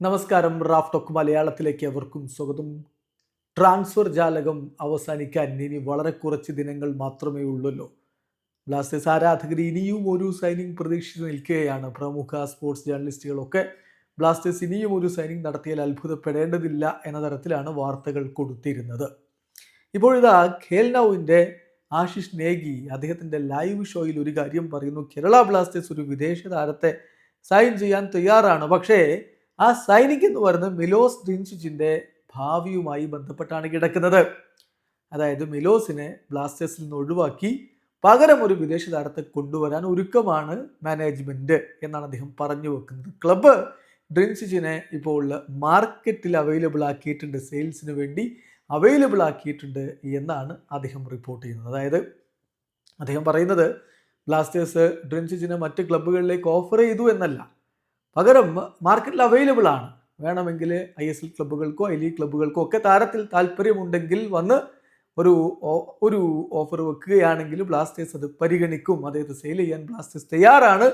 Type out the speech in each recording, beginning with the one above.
നമസ്കാരം. Raf talk മലയാളത്തിലേക്ക് അവർക്കും സ്വാഗതം. ട്രാൻസ്ഫർ ജാലകം അവസാനിക്കാൻ ഇനി വളരെ കുറച്ച് ദിനങ്ങൾ മാത്രമേ ഉള്ളല്ലോ. ബ്ലാസ്റ്റേഴ്സ് ആരാധകർ ഇനിയും ഒരു സൈനിങ് പ്രതീക്ഷിച്ച് നിൽക്കുകയാണ്. പ്രമുഖ സ്പോർട്സ് ജേർണലിസ്റ്റുകളൊക്കെ ബ്ലാസ്റ്റേഴ്സ് ഇനിയും ഒരു സൈനിങ് നടത്തിയാൽ അത്ഭുതപ്പെടേണ്ടതില്ല എന്ന തരത്തിലാണ് വാർത്തകൾ കൊടുത്തിരുന്നത്. ഇപ്പോഴിതാ ഖേൽ നൗവിൻ്റെ ആശിഷ് നേഗി അദ്ദേഹത്തിൻ്റെ ലൈവ് ഷോയിൽ ഒരു കാര്യം പറയുന്നു. കേരള ബ്ലാസ്റ്റേഴ്സ് ഒരു വിദേശ താരത്തെ സൈൻ ചെയ്യാൻ തയ്യാറാണ്. പക്ഷേ ആ സൈനിങ് എന്ന് പറയുന്നത് മിലോസ് ഡ്രിൻചിച്ചിൻ്റെ ഭാവിയുമായി ബന്ധപ്പെട്ടാണ് കിടക്കുന്നത്. അതായത് മിലോസിനെ ബ്ലാസ്റ്റേഴ്സിൽ നിന്ന് ഒഴിവാക്കി പകരം ഒരു വിദേശ താരത്തെ കൊണ്ടുവരാൻ ഒരുക്കമാണ് മാനേജ്മെൻറ്റ് എന്നാണ് അദ്ദേഹം പറഞ്ഞു വെക്കുന്നത്. ക്ലബ്ബ് ഡ്രിൻചിച്ചിനെ ഇപ്പോൾ മാർക്കറ്റിൽ അവൈലബിൾ ആക്കിയിട്ടുണ്ട്, സെയിൽസിന് വേണ്ടി അവൈലബിൾ ആക്കിയിട്ടുണ്ട് എന്നാണ് അദ്ദേഹം റിപ്പോർട്ട് ചെയ്യുന്നത്. അതായത് അദ്ദേഹം പറയുന്നത് ബ്ലാസ്റ്റേഴ്സ് ഡ്രിൻചിച്ചിനെ മറ്റ് ക്ലബ്ബുകളിലേക്ക് ഓഫർ ചെയ്തു എന്നല്ല, പകരം മാർക്കറ്റിൽ അവൈലബിൾ ആണ്. വേണമെങ്കിൽ ISL ക്ലബ്ബുകൾക്കോ ഐ ലീഗ് ക്ലബ്ബുകൾക്കോ ഒക്കെ താരത്തിൽ താല്പര്യമുണ്ടെങ്കിൽ വന്ന് ഒരു ഓഫർ വെക്കുകയാണെങ്കിൽ ബ്ലാസ്റ്റേഴ്സ് അത് പരിഗണിക്കും, അദ്ദേഹത്തെ സെയിൽ ചെയ്യാൻ ബ്ലാസ്റ്റേഴ്സ് തയ്യാറാണ്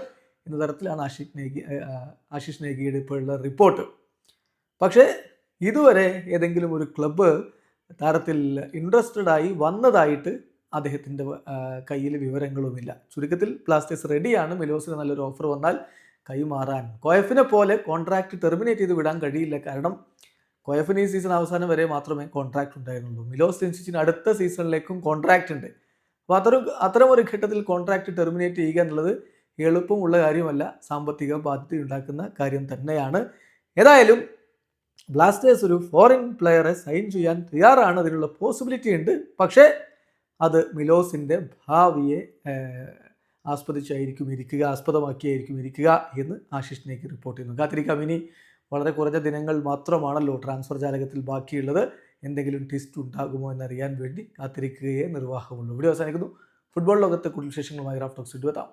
എന്ന തരത്തിലാണ് ആശിഷ് നേഗിയുടെ ഇപ്പോഴുള്ള റിപ്പോർട്ട്. പക്ഷേ ഇതുവരെ ഏതെങ്കിലും ഒരു ക്ലബ്ബ് താരത്തിൽ ഇൻട്രസ്റ്റഡായി വന്നതായിട്ട് അദ്ദേഹത്തിൻ്റെ കയ്യിൽ വിവരങ്ങളുമില്ല. ചുരുക്കത്തിൽ ബ്ലാസ്റ്റേഴ്സ് റെഡിയാണ്. മിലോസിന് നല്ലൊരു ഓഫർ വന്നാൽ കൈമാറാൻ. കോയഫിനെ പോലെ കോൺട്രാക്റ്റ് ടെർമിനേറ്റ് ചെയ്ത് വിടാൻ കഴിയില്ല. കാരണം കോയഫിന് ഈ സീസൺ അവസാനം വരെ മാത്രമേ കോൺട്രാക്റ്റ് ഉണ്ടായിരുന്നുള്ളൂ. മിലോസ് ഡ്രിൻചിച്ചിന് അടുത്ത സീസണിലേക്കും കോൺട്രാക്റ്റ് ഉണ്ട്. അപ്പോൾ അത്തരം ഒരു ഘട്ടത്തിൽ കോൺട്രാക്റ്റ് ടെർമിനേറ്റ് ചെയ്യുക എന്നുള്ളത് എളുപ്പമുള്ള കാര്യമല്ല, സാമ്പത്തിക ബാധ്യത ഉണ്ടാക്കുന്ന കാര്യം തന്നെയാണ്. ഏതായാലും ബ്ലാസ്റ്റേഴ്സ് ഒരു ഫോറിൻ പ്ലെയറെ സൈൻ ചെയ്യാൻ തയ്യാറാണ്, അതിനുള്ള പോസിബിലിറ്റി ഉണ്ട്. പക്ഷേ അത് മിലോസിൻ്റെ ഭാവിയെ ആസ്പദമാക്കിയായിരിക്കും ഇരിക്കുക എന്ന് ആശിഷ് നേഗി റിപ്പോർട്ട് ചെയ്യുന്നു. കാത്തിരിക്കാം. ഇനി വളരെ കുറഞ്ഞ ദിനങ്ങൾ മാത്രമാണല്ലോ ട്രാൻസ്ഫർ ജാലകത്തിൽ ബാക്കിയുള്ളത്. എന്തെങ്കിലും ട്വിസ്റ്റ് ഉണ്ടാകുമോ എന്നറിയാൻ വേണ്ടി കാത്തിരിക്കുകയേ നിർവാഹമുള്ളൂ. വീഡിയോ അവസാനിക്കുന്നു. ഫുട്ബോൾ ലോകത്തെ കൂടുതൽ വിശേഷങ്ങളുമായി റാഫ് ടോക്സ് എത്താം.